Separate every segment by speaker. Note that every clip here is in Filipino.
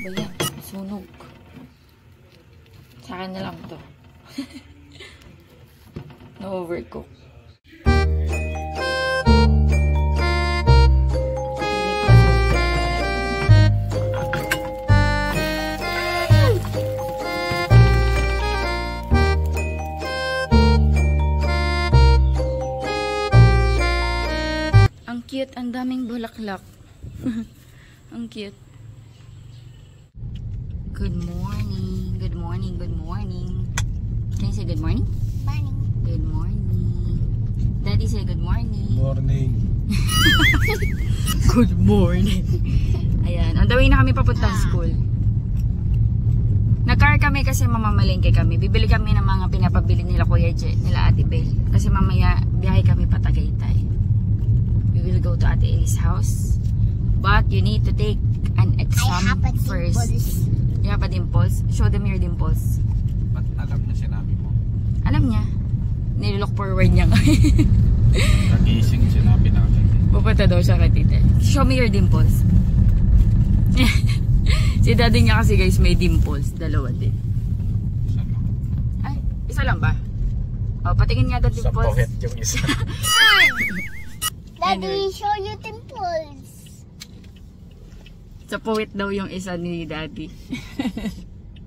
Speaker 1: Ba yan? Sunog. Sa akin na lang to. Na-overcook. Ang cute, ang daming bulaklak. Ang cute. Good morning. Good morning. Good morning. Can you say good morning?
Speaker 2: Morning.
Speaker 1: Good morning. Daddy say good morning.
Speaker 3: Morning.
Speaker 1: Good morning. Ayan, on the way na kami papuntang school. Nag-car kami kasi mamamalengke kami. Bibili kami ng mga pinapabili nila Kuya Jet, nila Ate Bel. Kasi mamaya biyahe kami pa Tagaytay. We will go to Ate Elie's house. But you need to take an exam first.
Speaker 2: Dimples.
Speaker 1: You have a dimples? Show them your dimples.
Speaker 3: Ba't alam niya sinabi mo?
Speaker 1: Alam niya. Nilook forward niya.
Speaker 3: Nagising sinabi natin.
Speaker 1: Pupunta daw siya kay tita. Show me your dimples. Si daddy niya kasi guys may dimples. Dalawa din.
Speaker 3: Isa lang.
Speaker 1: Ay, isa lang ba? O, patingin nga daw
Speaker 3: Sa
Speaker 1: dimples.
Speaker 3: pocket yung isa.
Speaker 2: Daddy,
Speaker 1: Anyway.
Speaker 2: show you dimples.
Speaker 1: Sa puwit daw yung isa ni daddy.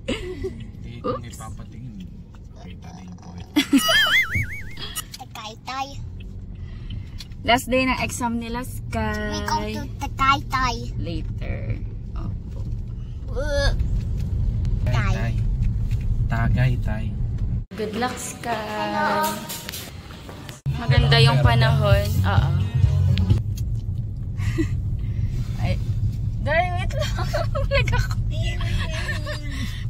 Speaker 3: Hindi
Speaker 1: Oops.
Speaker 3: papatingin. Kita na yung pocket.
Speaker 2: Tagaytay.
Speaker 1: Last day ng exam nila,
Speaker 2: We go
Speaker 1: Sky.
Speaker 2: to Tagaytay.
Speaker 1: Later. Opo.
Speaker 3: Tay. Tagay, tay.
Speaker 1: Good luck, Sky. Maganda yung panahon. Oo. Ay. Dahil, wait lang. Lag ako.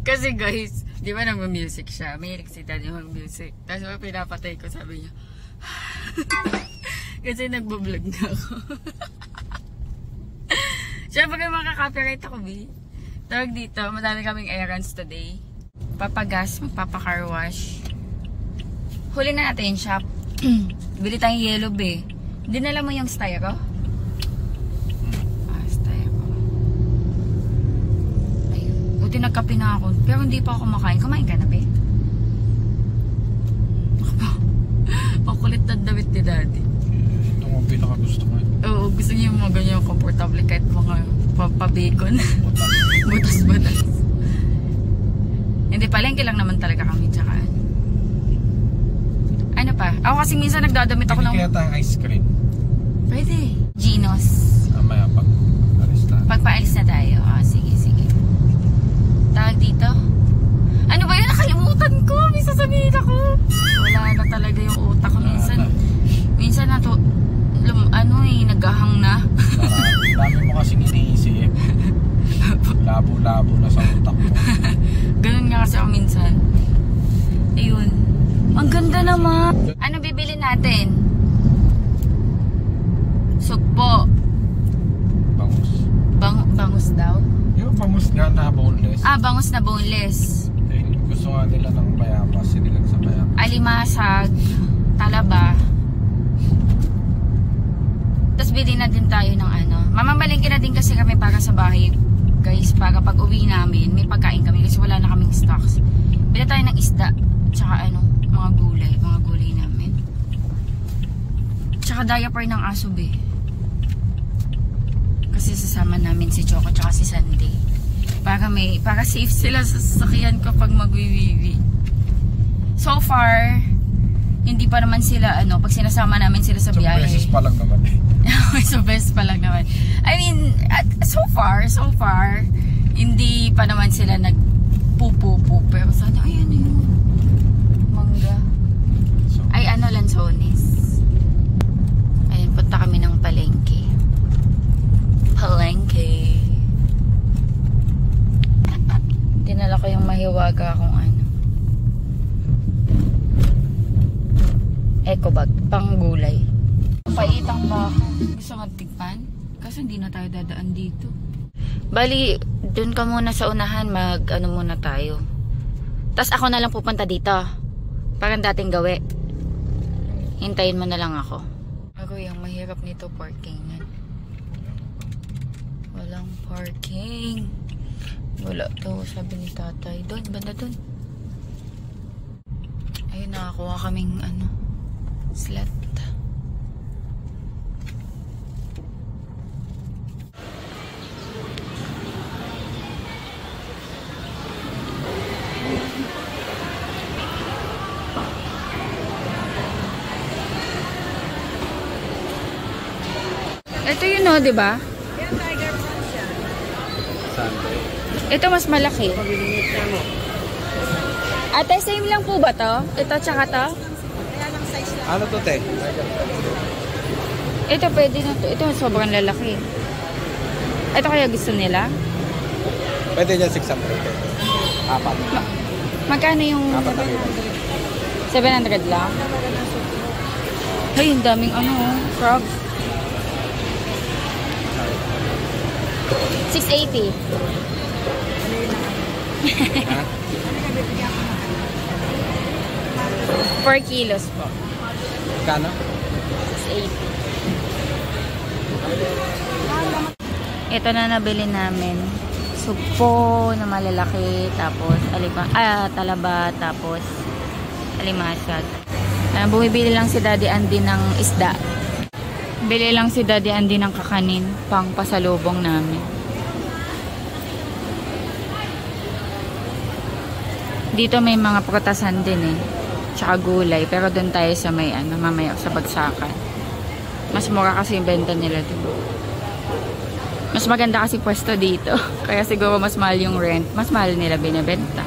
Speaker 1: Kasi guys, di ba nag-music siya? Mahilig si daddy mag-music. Tapos pinapatay ko, sabi niya. Kasi nagbablog na ako. Siyempre makaka-copyright ako, B. Tawag dito, madami kaming errands today. Papagas, magpapa-car wash. Huli na natin yung shop. Bili tayong yellow, B. Dinala mo yung styro? Ah, styro. Ayun. Buti nagkape na ako. Pero hindi pa ako kumakain. Kumain ka na, B? Makulit na damit ni daddy.
Speaker 3: Ito ang pinakagusto ko.
Speaker 1: Oo, gusto niya yung mga ganyan komportable kahit mga pabacon. Butas-butas. Hindi, palengke lang naman talaga kami. Tsaka ano pa? Ako kasi minsan nagdadamit ako ng...
Speaker 3: Kaya tayong ice cream.
Speaker 1: Pwede. Ginos.
Speaker 3: Mamaya pag alis na.
Speaker 1: Pagpaalis na tayo. Ah, sige, sige. Tawag dito. Ano ba yun? Nakalimutan ko. May sasabihin ako. Wala na talaga yung utak ko. Minsan na to... naghahang na.
Speaker 3: Dami mo kasing iniisip. Labo-labo na sa utak mo.
Speaker 1: Ganun nga kasi ako minsan. Ayun. Ang ganda naman. Ano bibili natin? Sugpo.
Speaker 3: Bangus.
Speaker 1: Bangus daw?
Speaker 3: Yung bangus nga na boneless.
Speaker 1: Ah, bangus na boneless.
Speaker 3: Eh, gusto nga nila ng bayabas. Sinilag sa bayabas.
Speaker 1: Alimasag. Talaba. Tapos bili na din tayo ng ano. Mamamalingki na din kasi kami para sa bahay. Guys, para pag uwi namin, may pagkain kami kasi wala na kaming stocks. Bili tayo ng isda. Tsaka ano, mga gulay namin. Tsaka diaper ng aso, be. Kasi sasama namin si Choco tsaka si Sandy. Para safe sila sa sasakyan kapag magwiwiwi. So far, hindi pa naman sila ano, pag sinasama namin sila sa biyahe.
Speaker 3: 2 pesos pa lang naman eh.
Speaker 1: So best pa lang naman. I mean, so far, hindi pa naman sila nagpupupo. Pero sana, ay ano yun? Mangga.
Speaker 3: So,
Speaker 1: Ay ano, lansones. Ayun, punta kami ng palengke. Palengke. Dinala ko yung mahiwaga akong ano. Eco bag, pang gulay. Paitang ba ako? Gusto magtigpan? Kasi hindi na tayo dadaan dito. Bali, dun ka muna sa unahan, ano muna tayo. Tapos ako na lang pupunta dito. Parang dating gawi. Hintayin mo na lang ako. Ako yung mahirap nito parkingan. Walang parking. Wala daw, sabi ni tatay. Doon, banda doon. Ayun, nakakuha kaming slot. Ito yun di ba? Ito mas malaki. Ate, same lang po ba to? Ito tsaka to?
Speaker 3: Ano to, te?
Speaker 1: Ito pwede na to. Ito sobrang lalaki. Ito kaya gusto nila?
Speaker 3: Pwede dyan 600. Apat.
Speaker 1: Magkano yung...
Speaker 3: Apat na kilo.
Speaker 1: 700 lang? Ay, ang daming crab. 680. 4 kilos po.
Speaker 3: Kano?
Speaker 1: 680. Ito na nabili namin. Sugpo na malalaki, tapos talaba, tapos alimasag. Bumibili lang si Daddy Andy ng isda. Bili lang si Daddy Andy ng kakanin pang pasalubong namin. Dito may mga prutasan din tsaka gulay, pero doon tayo sa may mamaya sa bagsakan. Mas mura kasi yung benta nila dito. Mas maganda kasi pwesto dito. Kaya siguro mas mahal yung rent. Mas mahal nila binibenta.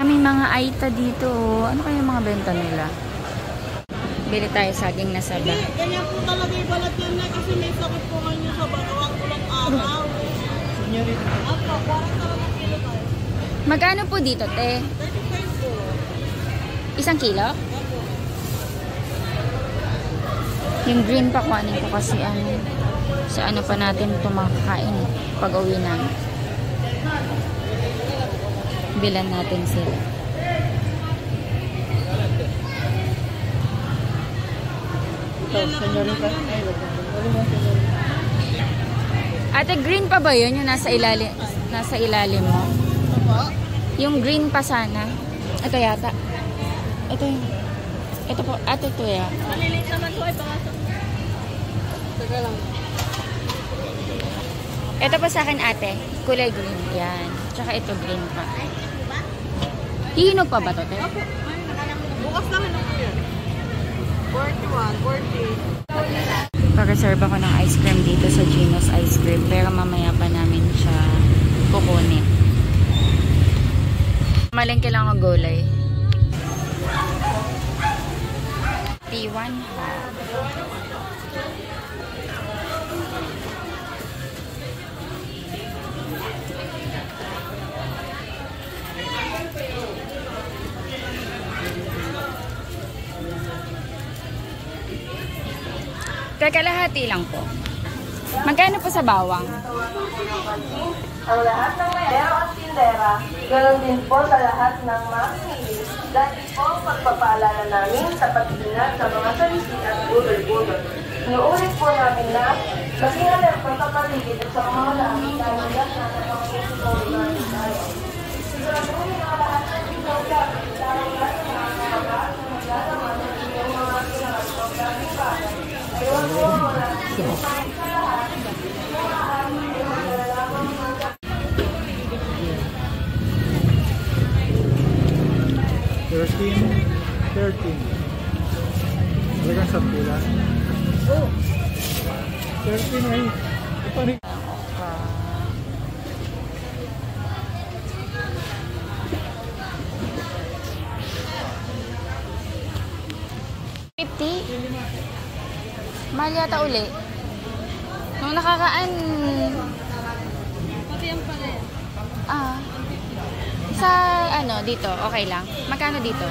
Speaker 1: May mga aita dito. Ano kaya yung mga benta nila? Bili tayo saging na saba.
Speaker 4: Ganyan po talaga yung balat yan na kasi may sakit po ngayon sa banawang ulang araw. Apo, parang talagang kilo tayo.
Speaker 1: Magkano po dito, te?
Speaker 4: 35 po.
Speaker 1: 1 kilo? Yung green pa kuhanin ko kasi sa pa natin ito makakain pag uwi namin. Bilan natin sila. Ate, green pa ba yun? Yung nasa ilalim mo? Yung green pa sana. Ito yata. Ito yun. Ito po. Ate, ito yan.
Speaker 4: Malilit naman po ay pangasok. Teka lang.
Speaker 1: Ito pa sa akin, ate. Kulay green. Yan. Tsaka ito green pa. Hihinog pa ba to, te?
Speaker 4: Opo. Bukas naman ako yun. 41, 40.
Speaker 1: Pa-reserve ako ng ice cream dito sa Gino's Ice Cream. Pero mamaya pa namin siya kukunin. Malengke lang ang gulay. P1. Kakalahati lang po. Magkano po sa bawang?
Speaker 5: Ang lahat ng mayero at tindera, ganoon din po sa lahat ng mamimili. Dahil po ang pagpapaalala namin sa pag-ingat sa mga salisi at budol-budol. Inuulit po namin na maging alerto sa paligid at sa mga lamang dahil yan na napakasitoro namin tayo. Siguraduhin ang lahat ng tingawga, lalo na sa mga kabagaan na maglalaman ng inyong mga pinakasipagdaming bagay. Ayaw po wala sa lahat.
Speaker 3: 13. Talagang sa pula. Oh! 13 ay. Ipanik.
Speaker 1: Mahal yata uli. Nung nakakaan...
Speaker 4: Pati yan pala yan.
Speaker 1: Sa dito, okay lang. Magkano dito?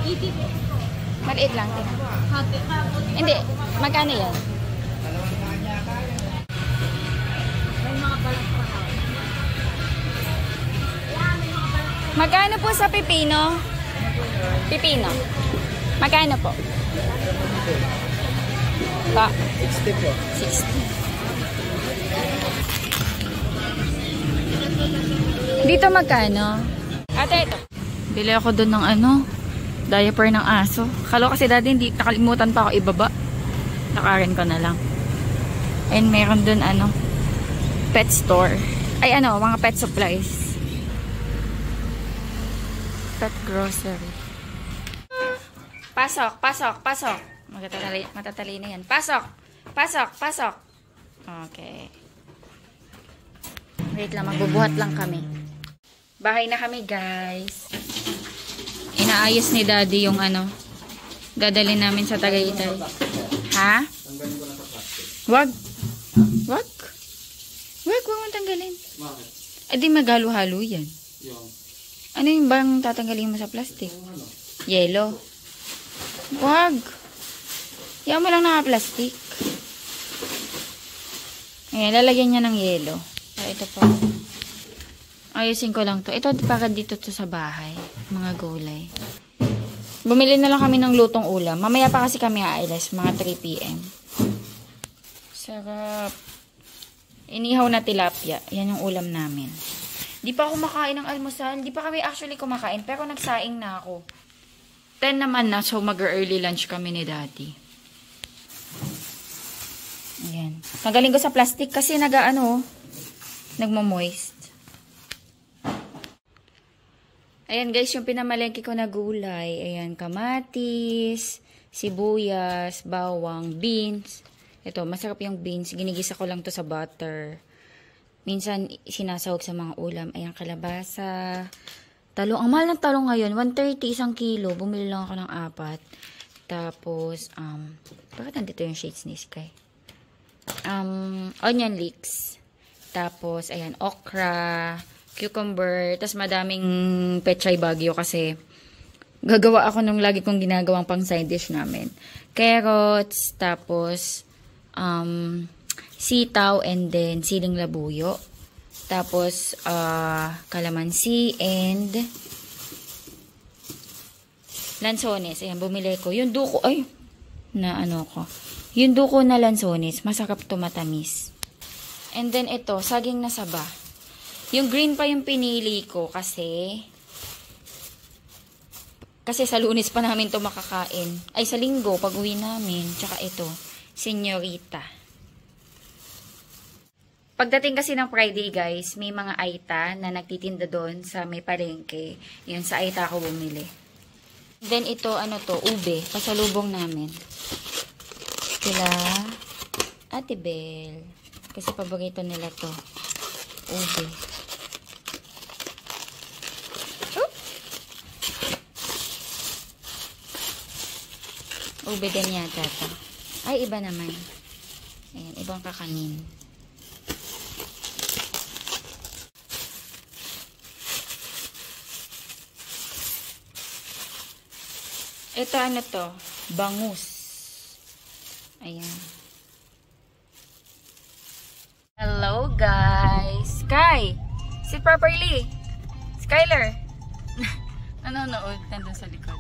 Speaker 4: 80 po.
Speaker 1: Maliit lang.
Speaker 4: Hati.
Speaker 1: Hindi. Magkano yan?
Speaker 4: May mga balat pa na.
Speaker 1: Magkano po sa pipino? Pipino. Magkano po? Pa.
Speaker 3: 60 po.
Speaker 1: 60. Dito magkano? Ate, ito. Bili ako doon ng ano, diaper ng aso. Kalo kasi dati hindi, nakalimutan pa ako ibaba. Nakarin ko na lang. And meron doon ano, pet store. Ay ano, mga pet supplies. Pet grocery. Pasok, pasok, pasok. Matatalino yan. Pasok, pasok, pasok. Okay. Wait lang, magbubuhat lang kami. Bahay na kami, guys. Inaayos ni Daddy yung ano, dadalhin namin sa Tagaytay. Ha?
Speaker 3: Tanggalin ko na sa plastic.
Speaker 1: Wag. Wag. Wag mong tanggalin.
Speaker 3: Bakit?
Speaker 1: Eh di maghalo-halo yan.
Speaker 3: Yung
Speaker 1: Ano yung bang tatanggalin mo sa plastic? Yelo. Wag. Yan mo lang naka-plastic. Ayan, lalagyan niya ng yelo. Ah, ito po. Ayusin ko lang to. Ito para dito to sa bahay. Mga gulay. Bumili na lang kami ng lutong ulam. Mamaya pa kasi kami aalis. Mga 3 PM. Sarap. Inihaw na tilapia. Yan yung ulam namin. Di pa ako makain ng almusal. Di pa kami actually kumakain. Pero nagsaing na ako. 10 naman na. So mag-early lunch kami ni Daddy. Ayan. Magaling ko sa plastic kasi nagmo-moist. Ayan guys, yung pinamalengke ko na gulay. Ayan, kamatis, sibuyas, bawang, beans. Ito, masarap yung beans. Ginigisa ko lang to sa butter. Minsan, sinasawag sa mga ulam. Ayan, kalabasa. Talong. Ang mahal ng talong ngayon. 130 isang kilo. Bumili lang ako ng 4. Tapos, bakit nandito yung shades ni Sky? Onion leeks. Tapos, ayan, okra, cucumber, tas madaming pechay bagyo kasi gagawa ako nung lagi kong ginagawang pang side dish namin. Carrots, tapos sitaw, and then siling labuyo. Tapos kalamansi and lansones. Ayan, bumili ko. Yung duko, yung duko na lansones, masarap to, matamis. And then ito, saging na saba. Yung green pa yung pinili ko kasi sa Lunes pa namin to makakain. Ay, sa Linggo, pag uwi namin. Tsaka ito, senyorita. Pagdating kasi ng Friday, guys, may mga aita na nagtitinda doon sa may palengke. Yun, sa aita ako bumili. Then ito, ube. Pasalubong namin. Sila, Ate Bel. Kasi paborito nila to. Ube. Ube din yata to. Ay, iba naman. Ayan, ibang kakanin. Ito to? Bangus. Ayan. Hello, guys. Sky! Sit properly. Skyler. Nanonood. Nandun sa likod.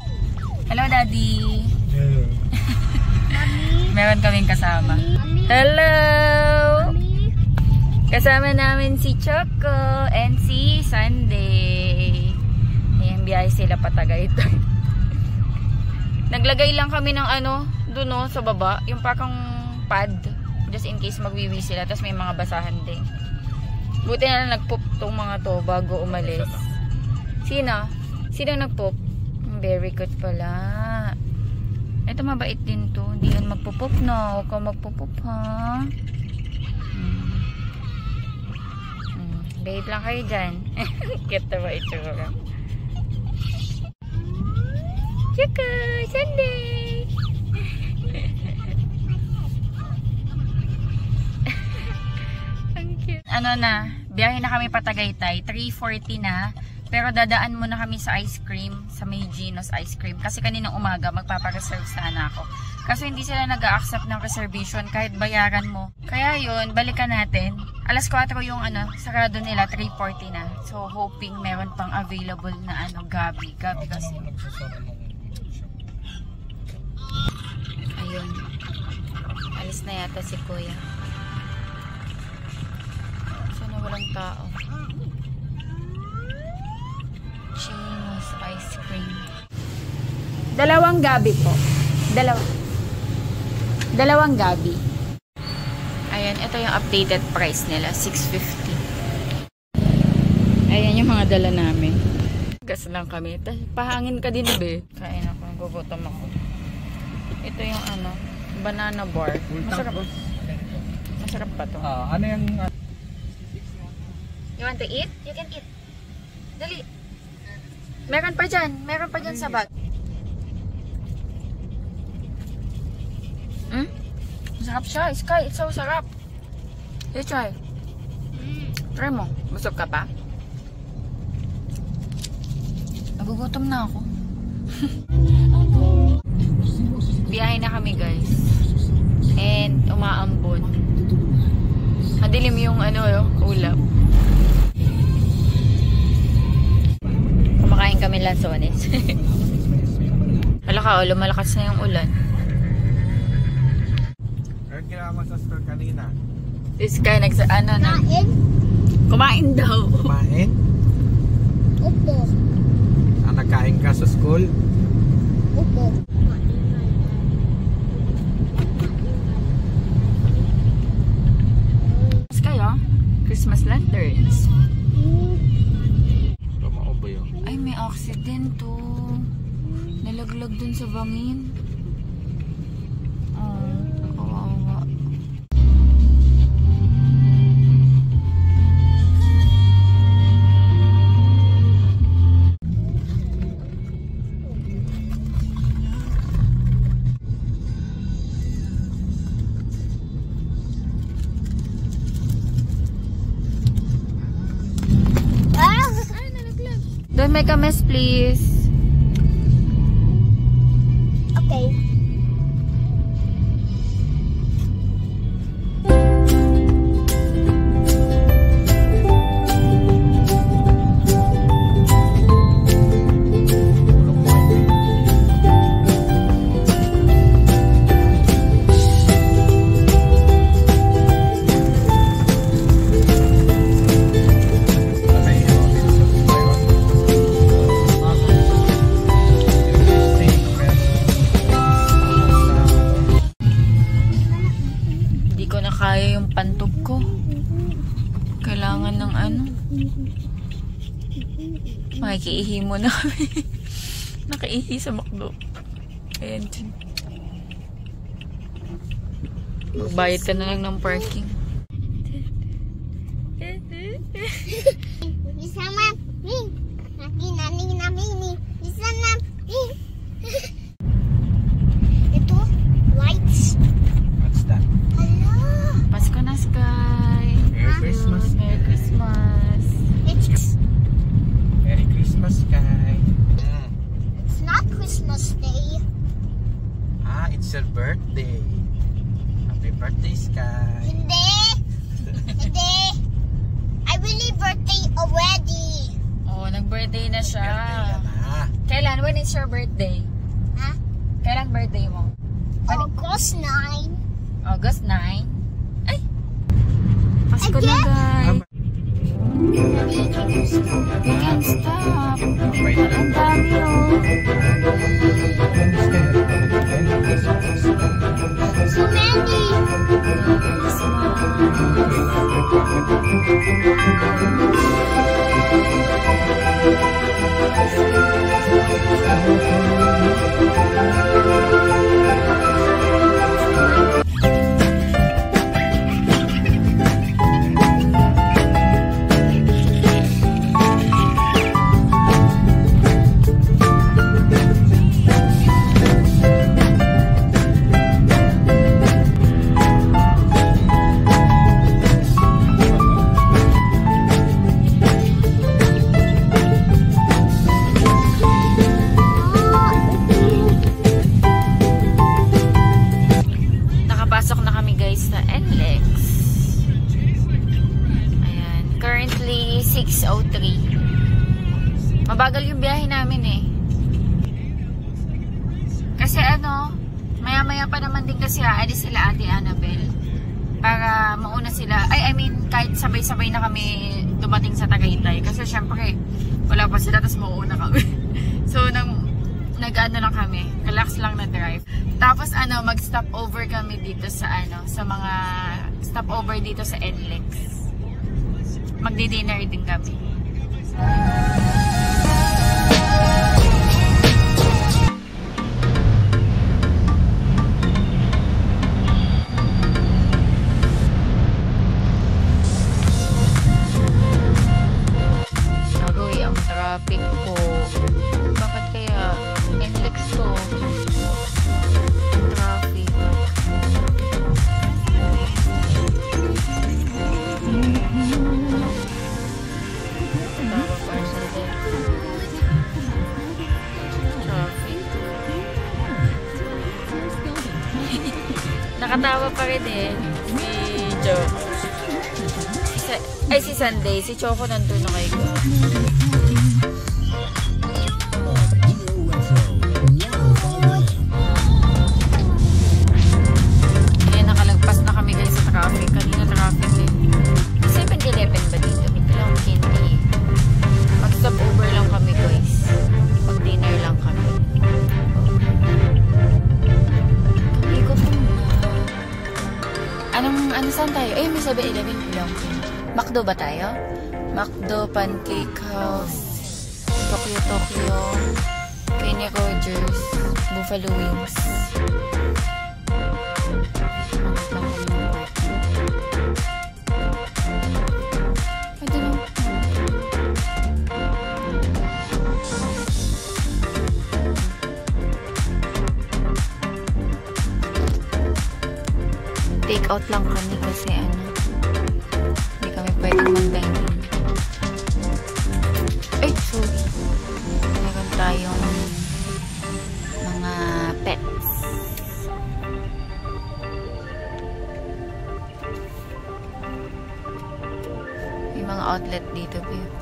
Speaker 1: Hello, Daddy. Meron kaming kasama. Hello! Kasama namin si Choco and si Sunday. Ayan, biyahe sila patagaytay. Naglagay lang kami ng doon sa baba. Yung parang pad. Just in case magwiwi sila. Tapos may mga basahan din. Buti na lang nagpoop tong mga to bago umalis. Sino? Sino nagpoop? Very good pala. Ito mabait din to. Hindi yun magpupop na. Huwag ka magpupop, ha? Babe lang kayo dyan. Cute na ba itsura? Chuka! Sunday! Ang cute. Biyahe na kami patagaytay. 3:40 na. Pero dadaan muna kami sa ice cream, sa may Gino's ice cream. Kasi kaninang umaga, magpapareserve sana ako. Kasi hindi sila nag-a-accept ng reservation kahit bayaran mo. Kaya yun, balikan natin. Alas 4 yung sarado nila, 3:40 na. So, hoping meron pang available na gabi. Gabi kasi. Ayun. Alis na yata si Kuya. walang tao. Chino's ice cream. Dalawang gabi po. Dalawang gabi. Ayan, ito yung updated price nila. $6.50. Ayan yung mga dala namin. Gas lang kami. Pahangin ka din, be. Kain ako. Gugutom ako. Ito yung ano, banana bar. Masarap. Masarap pa to.
Speaker 3: Ano yung...
Speaker 1: You want to eat? You can eat. Dali. Meron pa dyan. Meron pa dyan sa bag. Masarap siya. Sky, it's so sarap. You try. Try mo. Busog ka pa? Nagugutom na ako. Biyahe na kami, guys. And umaambon. Madilim yung ulap. Kumakain kami lansones. Wala ka, lumalakas na yung ulan.
Speaker 3: Ano ginawa sa store kanina?
Speaker 1: This guy,
Speaker 2: Kain?
Speaker 1: kumain daw.
Speaker 3: Kumain?
Speaker 2: Opo.
Speaker 3: Nagkain ka sa school?
Speaker 2: Opo.
Speaker 1: Mas kayo? Christmas lanterns.
Speaker 3: Tumao ba yun?
Speaker 1: Ay, may accident to. Nalaglag dun sa bangin. Oh, kawawa. Don't make a mess, please.
Speaker 2: Okay.
Speaker 1: Kaya yung pantog ko. Kailangan ng makikiihi mo na kami. Nakaihi sa McDo. Ayan dyan. Magbayad ka na lang ng parking.
Speaker 2: Bisa mami. Nani. Bisa mami. Ito, lights.
Speaker 3: What's that?
Speaker 2: Hello.
Speaker 1: Pasko na, Sky.
Speaker 3: Merry Christmas.
Speaker 1: Merry Christmas.
Speaker 3: Merry Christmas, Sky.
Speaker 2: It's not Christmas Day.
Speaker 3: It's your birthday. Happy birthday, Sky.
Speaker 2: Hindi. I really birthday already.
Speaker 1: Oh, nag-birthday na siya.
Speaker 3: Birthday ka na.
Speaker 1: Kailan? When is your birthday?
Speaker 2: Ha?
Speaker 1: Kailan birthday mo?
Speaker 2: August 9.
Speaker 1: August 9? Ay! Pasko na, guys. We can't stop.
Speaker 3: Wait lang.
Speaker 1: Ang dami, oh.
Speaker 2: So many.
Speaker 1: Nakapasok na kami, guys, sa NLEX. Ayan. Currently, 6:03. Mabagal yung biyahe namin eh. Kasi maya-maya pa naman din kasi aalis sila Ate Annabel. para mauna sila. I mean, kahit sabay-sabay na kami dumating sa Tagaytay. Kasi syempre, wala pa sila, tapos mauuna kami. So, nag-ano lang kami, relax lang na drive. Tapos mag-stop over kami dito sa sa mga stop over dito sa NLEX. Magdi-dinner din kami. Nagoy ang traffic po. Bakit kaya NLEX to? Traffic. Nakatawa pa rin eh. Si Choco. Si Sunday. Si Choco nandun na kayo. Kaya nakalagpas na kami guys sa traffic. Kanina traffic eh. 7-Eleven ba dito? Lang hindi. Mag-stop over lang kami guys. Mag-dinner lang kami. Ano saan tayo? Eh, may 7-Eleven lang. McDo ba tayo? McDo, Pancake House, Tokyo, Kenny Rogers, Buffalo Wings. Take out lang kami kasi hindi kami pwedeng mag-dining. Ay, sorry. Meron tayong mga pets. May mga outlet dito, babe.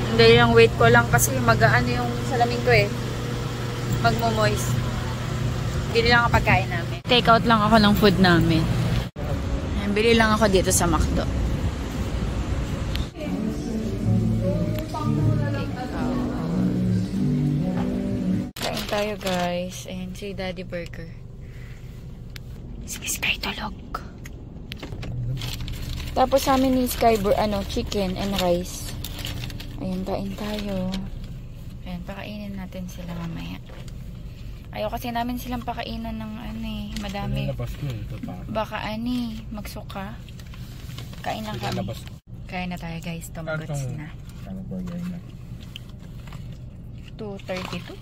Speaker 1: Hindi lang, wait ko lang kasi mag-ano yung salamin ko eh. Magmo-moist. Bili lang ang pagkain namin. Take out lang ako ng food namin. Bili lang ako dito sa McDo. Kain tayo guys. Ayan si Daddy Burger. Si Sky tulog. Tapos sa amin ni Sky chicken and rice. Ayan, kain tayo. Ayan, pakainin natin sila mamaya. Ayaw kasi namin silang pakainan ng madami. Baka magsuka. Kain lang kami. Kain na tayo guys, tumagots na. 2:32.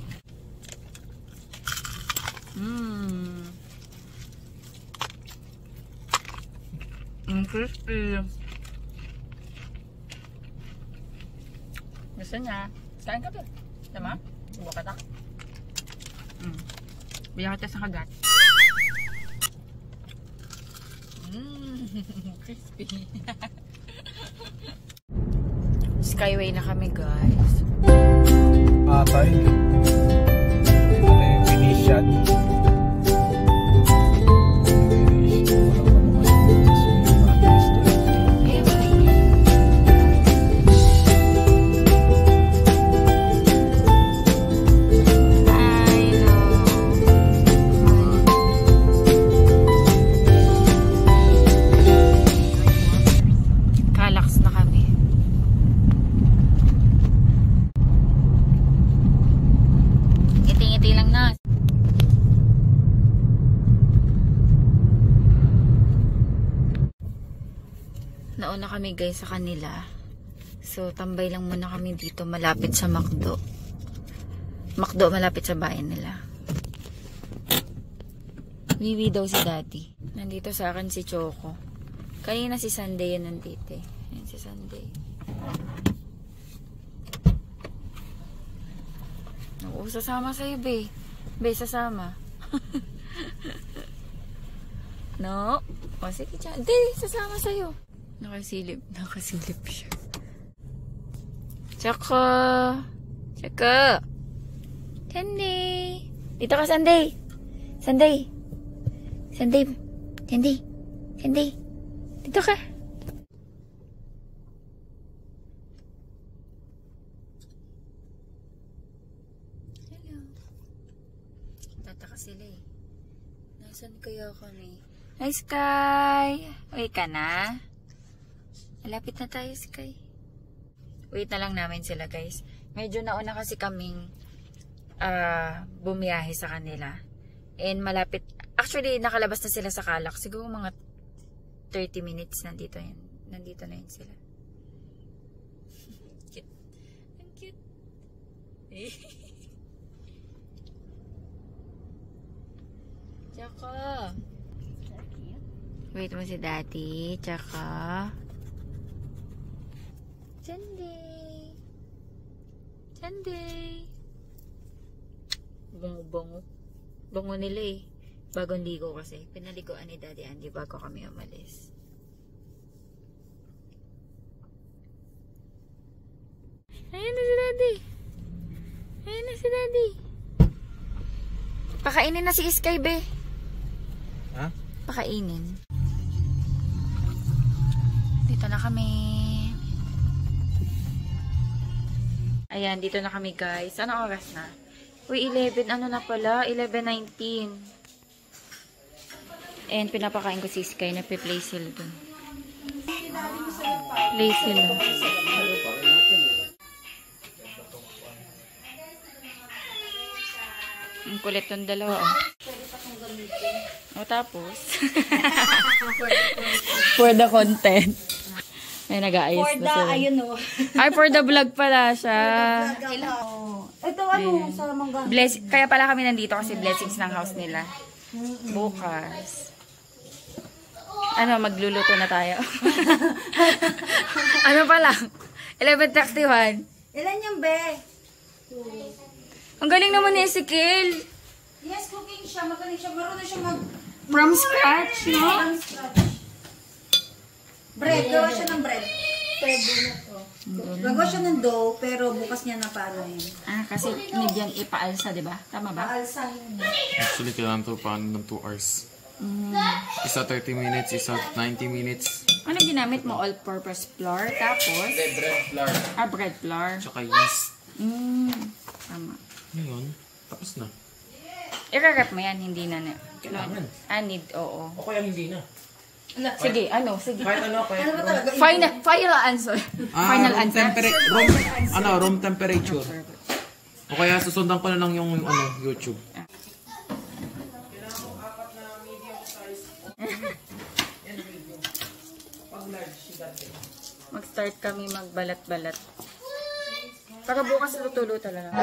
Speaker 1: Crispy. Gusto niya? Kain ka ba? Tama? Buka ka. Biyak kita sa kagat. Crispy. Skyway na kami guys.
Speaker 3: Tayo. Venetian.
Speaker 1: Nauna kami guys sa kanila. So, tambay lang muna kami dito malapit sa McDo. McDo malapit sa bayan nila. Wiwi daw si Daddy. Nandito sa akin si Choco. Kanina si Sunday yan nandito eh. Ayan si Sunday. Oo, sasama sa'yo, be. Be, sasama. No? O, sige, Di, sasama sa'yo. Nakasilip siya. Choco! Choco! Sunday! Dito ka, Sunday! Sanday. Sanday. Sanday. Sanday. Dito ka. Hello. Tataka sila eh. Nasaan kaya kami? Hi, Sky! Uwi ka na? Malapit na tayo, Sky. Wait na lang namin sila, guys. Medyo nauna kasi kaming bumiyahe sa kanila. And malapit. Actually, nakalabas na sila sa Calac. Siguro mga 30 minutes nandito yan. Nandito na yun sila. Cute. Ang cute. Tsaka. Wait mo si Daddy. Tsaka. Sunday. Sunday. Bango-bango. Bango nila eh. Bagong ligo kasi. Pinaliguan ni Daddy Andy bago kami umalis. Ayan na si Daddy. Ayan na si Daddy. Pakainin na si Sky, be.
Speaker 3: Ha?
Speaker 1: Pakainin. Dito na kami. Ayan, dito na kami, guys. Anong oras na? Uy, 11. Ano na pala? 11:19. And pinapakain ko si Sky. Nagpe-play sila dun. Play sila. Ang kulit ng dalawa, oh. O, tapos. For the content. Ay, nag-aayos na sila.
Speaker 4: Ayun o.
Speaker 1: Ay, for the vlog pala siya.
Speaker 4: Ito ano, sa mangga.
Speaker 1: Kaya pala kami nandito kasi blessings ng house nila. Bukas. Ano, magluluto na tayo. Ano pa lang? 11:31.
Speaker 4: Ilan yung be?
Speaker 1: Ang galing naman ni Ezekiel.
Speaker 4: Yes, cooking siya. Magaling siya. Marunong siya mag...
Speaker 1: From scratch, no?
Speaker 4: From scratch. Bread. Gawa siya ng bread. Gagawa siya ng dough, pero bukas niya na paano yun.
Speaker 1: Ah, kasi medium ipaalsa, di ba? Tama ba?
Speaker 4: Paalsahin niya.
Speaker 3: Actually, kailangan to paano ng 2 hours. Isa 30 minutes, isa 90 minutes.
Speaker 1: Ano ginamit mo? All-purpose flour, tapos?
Speaker 3: Bread flour.
Speaker 1: Ah, bread flour.
Speaker 3: Tsaka yeast.
Speaker 1: Tama.
Speaker 3: Ngayon, tapos na.
Speaker 1: I-rep mo yan, hindi na.
Speaker 3: Kailangan.
Speaker 1: Need, oo.
Speaker 3: O kaya hindi na.
Speaker 1: Sige, ano? Sige.
Speaker 3: Kahit ano, kahit
Speaker 1: Final answer. Final answer.
Speaker 3: Room temperature. O kaya susundan ko na lang yung YouTube.
Speaker 1: Mag-start kami magbalat-balat. Para bukas luto-luto lang.